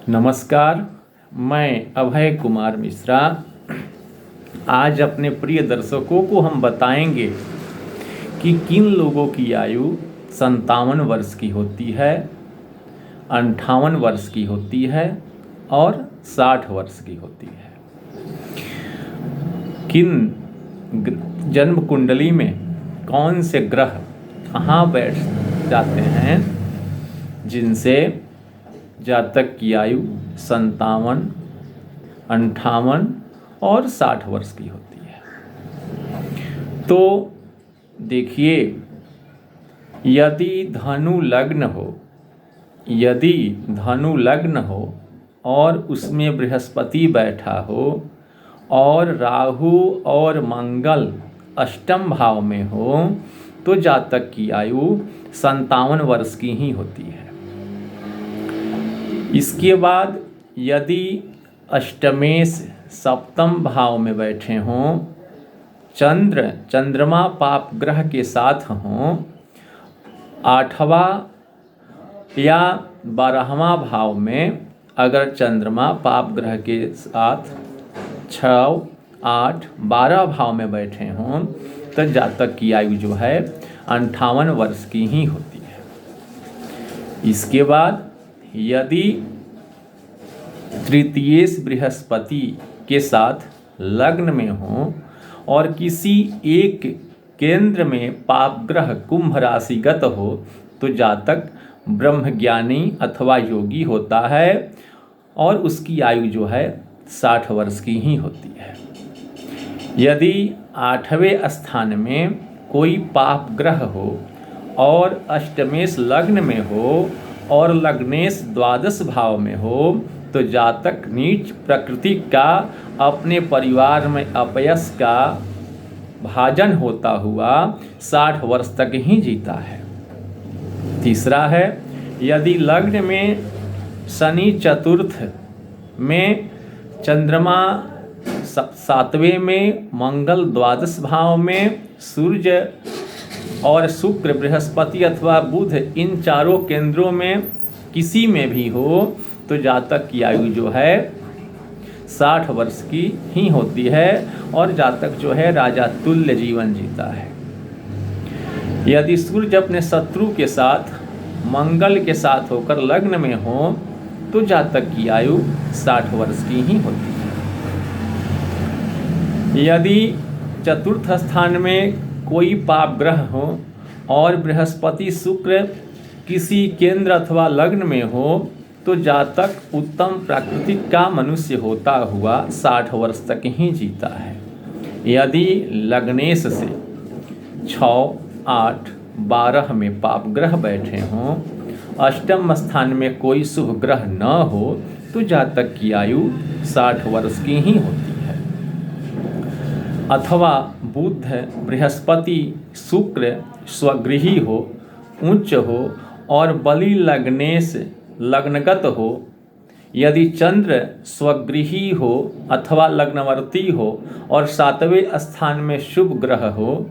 नमस्कार, मैं अभय कुमार मिश्रा। आज अपने प्रिय दर्शकों को हम बताएंगे कि किन लोगों की आयु 57 वर्ष की होती है, 58 वर्ष की होती है और 60 वर्ष की होती है। किन जन्म कुंडली में कौन से ग्रह कहाँ बैठ जाते हैं जिनसे जातक की आयु 57, 58 और 60 वर्ष की होती है। तो देखिए, यदि धनु लग्न हो और उसमें बृहस्पति बैठा हो और राहु और मंगल अष्टम भाव में हो तो जातक की आयु 57 वर्ष की ही होती है। इसके बाद यदि अष्टमेश सप्तम भाव में बैठे हों, चंद्रमा पाप ग्रह के साथ हों, 8वां या 12वां भाव में अगर चंद्रमा पाप ग्रह के साथ 6, 8, 12 भाव में बैठे हों तो जातक की आयु जो है 58 वर्ष की ही होती है। इसके बाद यदि तृतीयेश बृहस्पति के साथ लग्न में हो और किसी एक केंद्र में पाप ग्रह कुंभ राशिगत हो तो जातक ब्रह्मज्ञानी अथवा योगी होता है और उसकी आयु जो है 60 वर्ष की ही होती है। यदि 8वें स्थान में कोई पाप ग्रह हो और अष्टमेश लग्न में हो और लग्नेश द्वादश भाव में हो तो जातक नीच प्रकृति का अपने परिवार में अपयश का भाजन होता हुआ 60 वर्ष तक ही जीता है। तीसरा है, यदि लग्न में शनि चतुर्थ में, चंद्रमा 7वें में, मंगल द्वादश भाव में, सूर्य और शुक्र बृहस्पति अथवा बुध इन चारों केंद्रों में किसी में भी हो तो जातक की आयु जो है 60 वर्ष की ही होती है और जातक जो है राजा तुल्य जीवन जीता है। यदि सूर्य अपने शत्रु के साथ मंगल के साथ होकर लग्न में हो तो जातक की आयु 60 वर्ष की ही होती है। यदि चतुर्थ स्थान में कोई पाप ग्रह हो और बृहस्पति शुक्र किसी केंद्र अथवा लग्न में हो तो जातक उत्तम प्राकृतिक का मनुष्य होता हुआ 60 वर्ष तक ही जीता है। यदि लग्नेश से 6, 8, 12 में पाप ग्रह बैठे हों, अष्टम स्थान में कोई शुभ ग्रह न हो तो जातक की आयु 60 वर्ष की ही होती है। अथवा बुध, बृहस्पति, शुक्र स्वगृही हो, उच्च हो और बलि लग्नेश लग्नगत हो, यदि चंद्र स्वगृही हो अथवा लग्नवर्ती हो और 7वें स्थान में शुभ ग्रह हो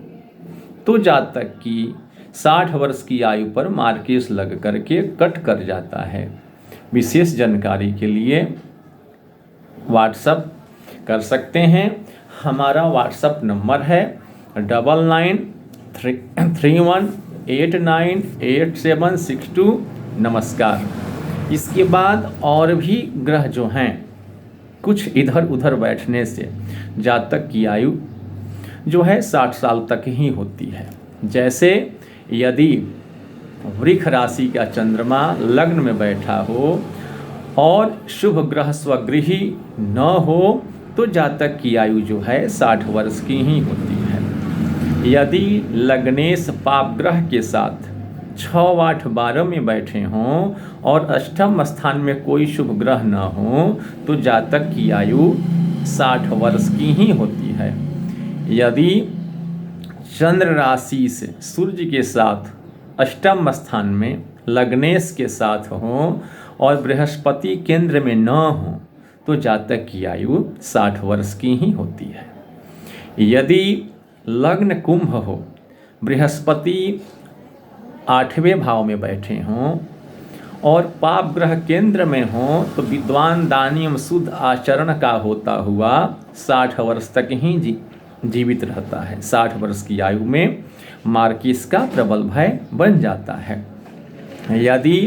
तो जातक की 60 वर्ष की आयु पर मार्केश लग करके कट कर जाता है। विशेष जानकारी के लिए व्हाट्सएप कर सकते हैं। हमारा व्हाट्सएप नंबर है 9931898762। नमस्कार। इसके बाद और भी ग्रह जो हैं कुछ इधर उधर बैठने से जातक की आयु जो है 60 साल तक ही होती है। जैसे यदि वृष राशि का चंद्रमा लग्न में बैठा हो और शुभ ग्रह स्वगृही न हो तो जातक की आयु जो है 60 वर्ष की ही होती है। यदि लग्नेश पाप ग्रह के साथ 6, 8, 12 में बैठे हों और अष्टम स्थान में कोई शुभ ग्रह न हो तो जातक की आयु 60 वर्ष की ही होती है। यदि चंद्र राशि से सूर्य के साथ अष्टम स्थान में लग्नेश के साथ हो और बृहस्पति केंद्र में न हो तो जातक की आयु 60 वर्ष की ही होती है। यदि लग्न कुंभ हो, बृहस्पति 8वें भाव में बैठे हों और पाप ग्रह केंद्र में हो तो विद्वान दानियम शुद्ध आचरण का होता हुआ 60 वर्ष तक ही जीवित रहता है। 60 वर्ष की आयु में मार्किस का प्रबल भय बन जाता है। यदि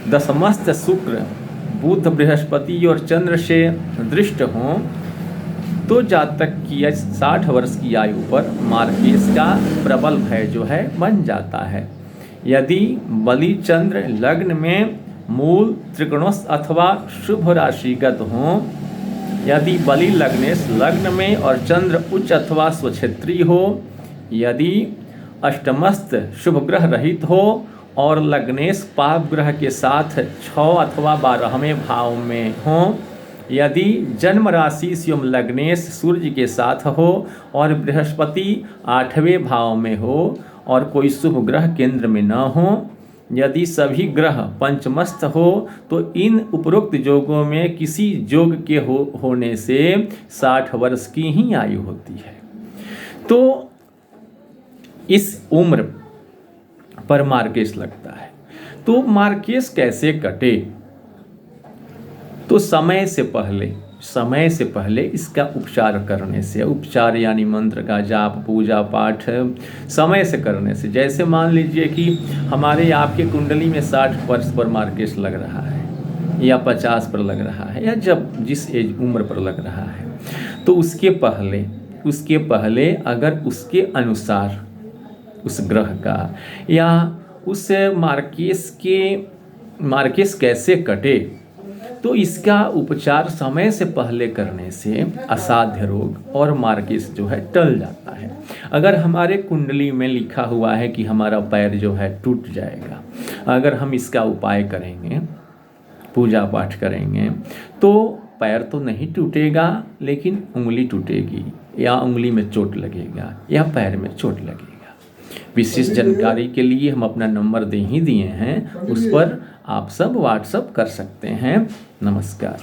दशमस्त शुक्र बुध बृहस्पति और चंद्र से दृष्ट हों तो जातक की 60 वर्ष की आयु पर मार्किस का प्रबल भय जो है बन जाता है। यदि बलि चंद्र लग्न में मूल त्रिकोणस्थ अथवा शुभ राशिगत हों, यदि बलि लग्नेश लग्न में और चंद्र उच्च अथवा स्वक्षेत्री हो, यदि अष्टमस्थ शुभ ग्रह रहित हो और लग्नेश पाप ग्रह के साथ 6 अथवा 12वें भाव में हो, यदि जन्म राशि स्वयं लग्नेश सूर्य के साथ हो और बृहस्पति 8वें भाव में हो और कोई शुभ ग्रह केंद्र में न हो, यदि सभी ग्रह पंचमस्थ हो तो इन उपरोक्त योगों में किसी योग के होने से 60 वर्ष की ही आयु होती है। तो इस उम्र पर मार्केश लगता है। तो मार्केश कैसे कटे? तो समय से पहले इसका उपचार करने से, उपचार यानी मंत्र का जाप पूजा पाठ समय से करने से, जैसे मान लीजिए कि हमारे आपके कुंडली में 60 वर्ष पर मार्केश लग रहा है या 50 पर लग रहा है या जब जिस एज उम्र पर लग रहा है, तो उसके पहले अगर उसके अनुसार उस ग्रह का या उस मार्केश कैसे कटे, तो इसका उपचार समय से पहले करने से असाध्य रोग और मार्केश जो है टल जाता है। अगर हमारे कुंडली में लिखा हुआ है कि हमारा पैर जो है टूट जाएगा, अगर हम इसका उपाय करेंगे, पूजा पाठ करेंगे, तो पैर तो नहीं टूटेगा लेकिन उंगली टूटेगी या उंगली में चोट लगेगा या पैर में चोट लगेगा। विशेष जानकारी के लिए हम अपना नंबर दे ही दिए हैं, उस पर आप सब व्हाट्सएप कर सकते हैं। नमस्कार।